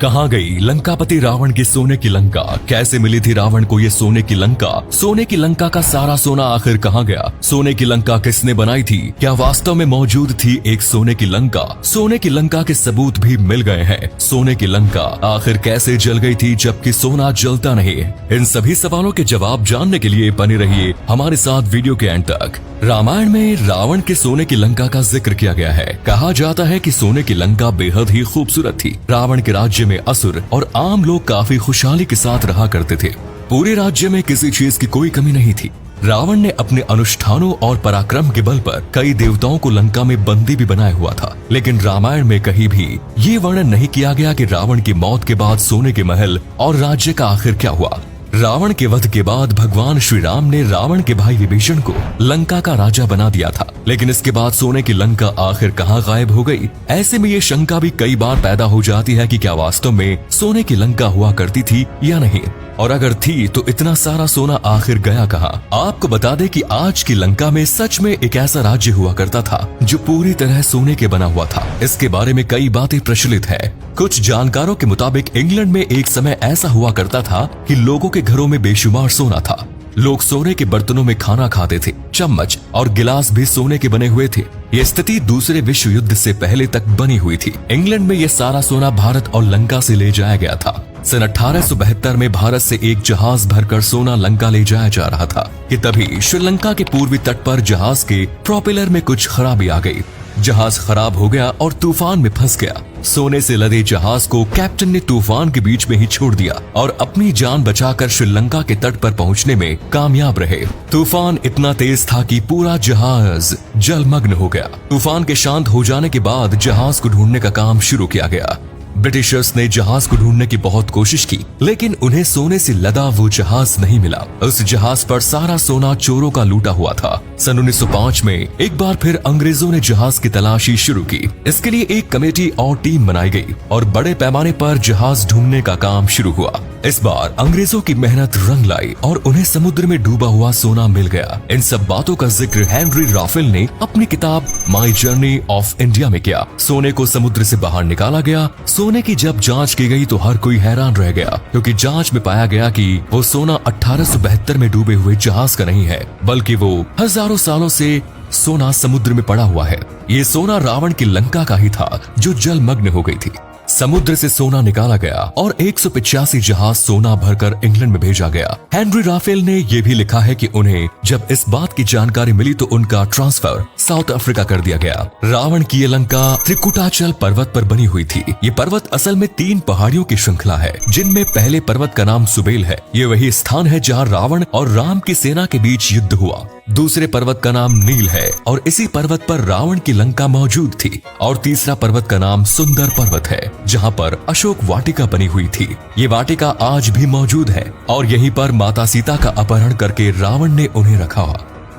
कहाँ गई लंकापति रावण की सोने की लंका? कैसे मिली थी रावण को ये सोने की लंका? सोने की लंका का सारा सोना आखिर कहाँ गया? सोने की लंका किसने बनाई थी? क्या वास्तव में मौजूद थी एक सोने की लंका? सोने की लंका के सबूत भी मिल गए हैं। सोने की लंका आखिर कैसे जल गई थी जबकि सोना जलता नहीं? इन सभी सवालों के जवाब जानने के लिए बने रहिए हमारे साथ वीडियो के एंड तक। रामायण में रावण के सोने की लंका का जिक्र किया गया है। कहा जाता है कि सोने की लंका बेहद ही खूबसूरत थी। रावण के राज्य में असुर और आम लोग काफी खुशहाली के साथ रहा करते थे। पूरे राज्य में किसी चीज की कोई कमी नहीं थी। रावण ने अपने अनुष्ठानों और पराक्रम के बल पर कई देवताओं को लंका में बंदी भी बनाया हुआ था। लेकिन रामायण में कहीं भी ये वर्णन नहीं किया गया कि रावण की मौत के बाद सोने के महल और राज्य का आखिर क्या हुआ। रावण के वध के बाद भगवान श्री राम ने रावण के भाई विभीषण को लंका का राजा बना दिया था। लेकिन इसके बाद सोने की लंका आखिर कहाँ गायब हो गई? ऐसे में ये शंका भी कई बार पैदा हो जाती है कि क्या वास्तव में सोने की लंका हुआ करती थी या नहीं, और अगर थी तो इतना सारा सोना आखिर गया कहाँ? आपको बता दें कि आज की लंका में सच में एक ऐसा राज्य हुआ करता था जो पूरी तरह सोने के बना हुआ था। इसके बारे में कई बातें प्रचलित है। कुछ जानकारों के मुताबिक इंग्लैंड में एक समय ऐसा हुआ करता था कि लोगों के घरों में बेशुमार सोना था। लोग सोने के बर्तनों में खाना खाते थे। चम्मच और गिलास भी सोने के बने हुए थे। ये स्थिति दूसरे विश्व युद्ध से पहले तक बनी हुई थी। इंग्लैंड में ये सारा सोना भारत और लंका से ले जाया गया था। सन 1872 में भारत से एक जहाज भरकर सोना लंका ले जाया जा रहा था कि तभी श्रीलंका के पूर्वी तट पर जहाज के प्रोपेलर में कुछ खराबी आ गई। जहाज खराब हो गया और तूफान में फंस गया। सोने से लदे जहाज को कैप्टन ने तूफान के बीच में ही छोड़ दिया और अपनी जान बचाकर श्रीलंका के तट पर पहुंचने में कामयाब रहे। तूफान इतना तेज था कि पूरा जहाज जलमग्न हो गया। तूफान के शांत हो जाने के बाद जहाज को ढूंढने का काम शुरू किया गया। ब्रिटिशर्स ने जहाज को ढूंढने की बहुत कोशिश की, लेकिन उन्हें सोने से लदा वो जहाज नहीं मिला। उस जहाज पर सारा सोना चोरों का लूटा हुआ था। सन 1905 में एक बार फिर अंग्रेजों ने जहाज की तलाशी शुरू की। इसके लिए एक कमेटी और टीम बनाई गई और बड़े पैमाने पर जहाज ढूंढने का काम शुरू हुआ। इस बार अंग्रेजों की मेहनत रंग लाई और उन्हें समुद्र में डूबा हुआ सोना मिल गया। इन सब बातों का जिक्र हेनरी राफेल ने अपनी किताब माई जर्नी ऑफ इंडिया में किया। सोने को समुद्र से बाहर निकाला गया। सोने की जब जांच की गई तो हर कोई हैरान रह गया, क्योंकि जांच में पाया गया कि वो सोना 1872 में डूबे हुए जहाज का नहीं है, बल्कि वो हजारों सालों से सोना समुद्र में पड़ा हुआ है। ये सोना रावण की लंका का ही था जो जलमग्न हो गई थी। समुद्र से सोना निकाला गया और 185 जहाज सोना भरकर इंग्लैंड में भेजा गया। हेनरी राफेल ने यह भी लिखा है कि उन्हें जब इस बात की जानकारी मिली तो उनका ट्रांसफर साउथ अफ्रीका कर दिया गया। रावण की ये लंका त्रिकुटाचल पर्वत पर बनी हुई थी। ये पर्वत असल में 3 पहाड़ियों की श्रृंखला है, जिनमें पहले पर्वत का नाम सुबेल है। ये वही स्थान है जहाँ रावण और राम की सेना के बीच युद्ध हुआ। दूसरे पर्वत का नाम नील है और इसी पर्वत पर रावण की लंका मौजूद थी। और तीसरा पर्वत का नाम सुंदर पर्वत है, जहाँ पर अशोक वाटिका बनी हुई थी। ये वाटिका आज भी मौजूद है और यहीं पर माता सीता का अपहरण करके रावण ने उन्हें रखा।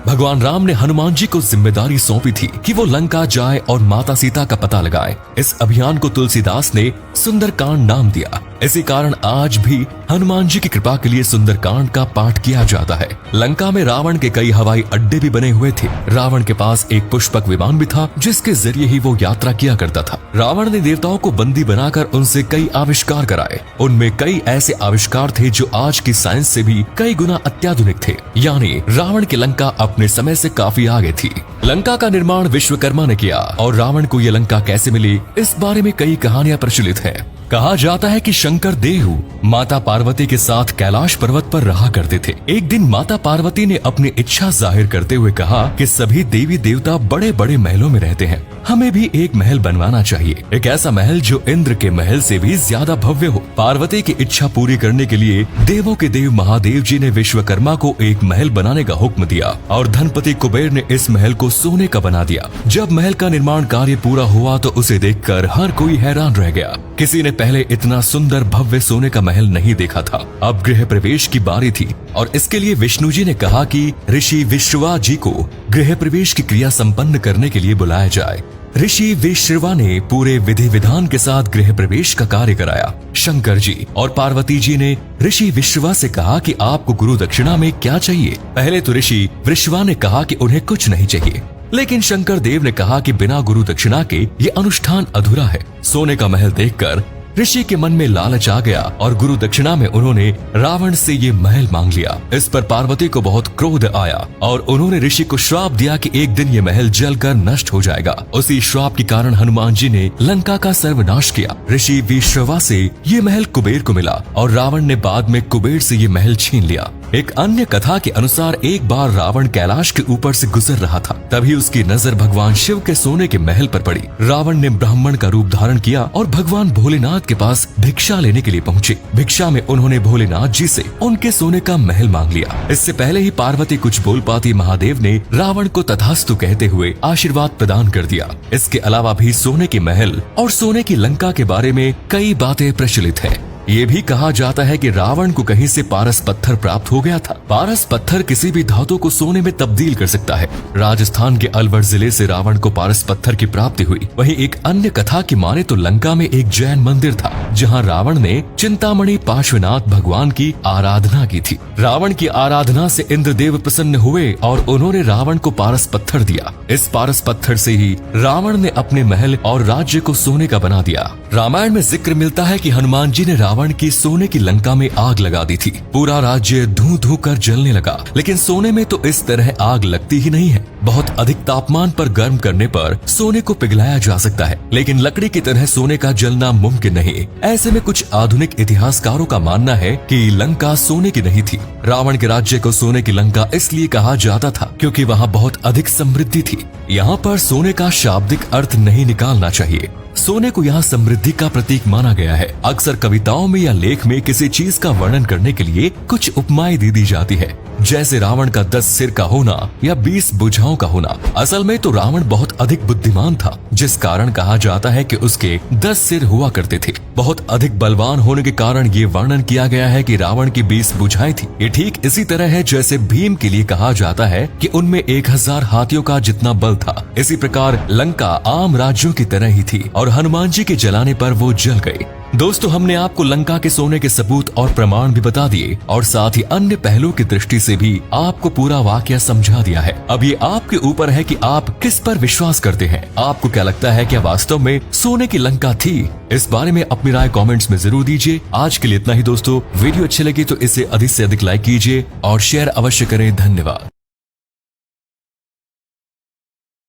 भगवान राम ने हनुमान जी को जिम्मेदारी सौंपी थी कि वो लंका जाए और माता सीता का पता लगाए। इस अभियान को तुलसीदास ने सुंदरकांड नाम दिया। इसी कारण आज भी हनुमान जी की कृपा के लिए सुंदरकांड का पाठ किया जाता है। लंका में रावण के कई हवाई अड्डे भी बने हुए थे। रावण के पास एक पुष्पक विमान भी था, जिसके जरिए ही वो यात्रा किया करता था। रावण ने देवताओं को बंदी बनाकर उनसे कई आविष्कार कराए। उनमें कई ऐसे आविष्कार थे जो आज की साइंस से भी कई गुना अत्याधुनिक थे। यानी रावण की लंका अपने समय से काफी आगे थी। लंका का निर्माण विश्वकर्मा ने किया और रावण को ये लंका कैसे मिली, इस बारे में कई कहानियां प्रचलित हैं। कहा जाता है कि शंकर देव माता पार्वती के साथ कैलाश पर्वत पर रहा करते थे। एक दिन माता पार्वती ने अपनी इच्छा जाहिर करते हुए कहा कि सभी देवी देवता बड़े बड़े महलों में रहते हैं, हमें भी एक महल बनवाना चाहिए, एक ऐसा महल जो इंद्र के महल से भी ज्यादा भव्य हो। पार्वती की इच्छा पूरी करने के लिए देवों के देव महादेव जी ने विश्वकर्मा को एक महल बनाने का हुक्म दिया और धनपति कुबेर ने इस महल को सोने का बना दिया। जब महल का निर्माण कार्य पूरा हुआ तो उसे देखकर हर कोई हैरान रह गया। किसी ने पहले इतना सुंदर भव्य सोने का महल नहीं देखा था। अब गृह प्रवेश की बारी थी और इसके लिए विष्णु जी ने कहा कि ऋषि विश्रवा जी को गृह प्रवेश की क्रिया संपन्न करने के लिए बुलाया जाए। ऋषि विश्रवा ने पूरे विधि विधान के साथ गृह प्रवेश का कार्य कराया। शंकर जी और पार्वती जी ने ऋषि विश्रवा से कहा कि आपको गुरु दक्षिणा में क्या चाहिए। पहले तो ऋषि विश्रवा ने कहा कि उन्हें कुछ नहीं चाहिए, लेकिन शंकर देव ने कहा कि बिना गुरु दक्षिणा के ये अनुष्ठान अधूरा है। सोने का महल देखकर ऋषि के मन में लालच आ गया और गुरु दक्षिणा में उन्होंने रावण से ये महल मांग लिया। इस पर पार्वती को बहुत क्रोध आया और उन्होंने ऋषि को श्राप दिया कि एक दिन ये महल जलकर नष्ट हो जाएगा। उसी श्राप के कारण हनुमान जी ने लंका का सर्वनाश किया। ऋषि विश्रवा से ये महल कुबेर को मिला और रावण ने बाद में कुबेर से ये महल छीन लिया। एक अन्य कथा के अनुसार एक बार रावण कैलाश के ऊपर से गुजर रहा था, तभी उसकी नजर भगवान शिव के सोने के महल पर पड़ी। रावण ने ब्राह्मण का रूप धारण किया और भगवान भोलेनाथ के पास भिक्षा लेने के लिए पहुँचे। भिक्षा में उन्होंने भोलेनाथ जी से उनके सोने का महल मांग लिया। इससे पहले ही पार्वती कुछ बोल पाती महादेव ने रावण को तथास्तु कहते हुए आशीर्वाद प्रदान कर दिया। इसके अलावा भी सोने के महल और सोने की लंका के बारे में कई बातें प्रचलित है। ये भी कहा जाता है कि रावण को कहीं से पारस पत्थर प्राप्त हो गया था। पारस पत्थर किसी भी धातु को सोने में तब्दील कर सकता है। राजस्थान के अलवर जिले से रावण को पारस पत्थर की प्राप्ति हुई। वहीं एक अन्य कथा की माने तो लंका में एक जैन मंदिर था, जहां रावण ने चिंतामणि पार्श्वनाथ भगवान की आराधना की थी। रावण की आराधना से इंद्रदेव प्रसन्न हुए और उन्होंने रावण को पारस पत्थर दिया। इस पारस पत्थर से ही रावण ने अपने महल और राज्य को सोने का बना दिया। रामायण में जिक्र मिलता है कि हनुमान जी ने रावण की सोने की लंका में आग लगा दी थी। पूरा राज्य धू धू कर जलने लगा, लेकिन सोने में तो इस तरह आग लगती ही नहीं है। बहुत अधिक तापमान पर गर्म करने पर सोने को पिघलाया जा सकता है, लेकिन लकड़ी की तरह सोने का जलना मुमकिन नहीं। ऐसे में कुछ आधुनिक इतिहासकारों का मानना है कि लंका सोने की नहीं थी। रावण के राज्य को सोने की लंका इसलिए कहा जाता था क्योंकि वहाँ बहुत अधिक समृद्धि थी। यहाँ पर सोने का शाब्दिक अर्थ नहीं निकालना चाहिए। सोने को यहाँ समृद्धि का प्रतीक माना गया है। अक्सर कविताओं में या लेख में किसी चीज का वर्णन करने के लिए कुछ उपमाएं दी जाती है, जैसे रावण का 10 सिर का होना या 20 भुजाओं का होना। असल में तो रावण बहुत अधिक बुद्धिमान था, जिस कारण कहा जाता है कि उसके 10 सिर हुआ करते थे। बहुत अधिक बलवान होने के कारण ये वर्णन किया गया है कि रावण की 20 भुजाएं थी। ये ठीक इसी तरह है जैसे भीम के लिए कहा जाता है कि उनमें 1000 हाथियों का जितना बल था। इसी प्रकार लंका आम राज्यों की तरह ही थी और हनुमान जी के जलाने पर वो जल गए। दोस्तों, हमने आपको लंका के सोने के सबूत और प्रमाण भी बता दिए और साथ ही अन्य पहलुओं की दृष्टि से भी आपको पूरा वाकया समझा दिया है। अब ये आपके ऊपर है कि आप किस पर विश्वास करते हैं। आपको क्या लगता है, क्या वास्तव में सोने की लंका थी? इस बारे में अपनी राय कमेंट्स में जरूर दीजिए। आज के लिए इतना ही दोस्तों। वीडियो अच्छी लगी तो इसे अधिक से अधिक लाइक कीजिए और शेयर अवश्य करें। धन्यवाद।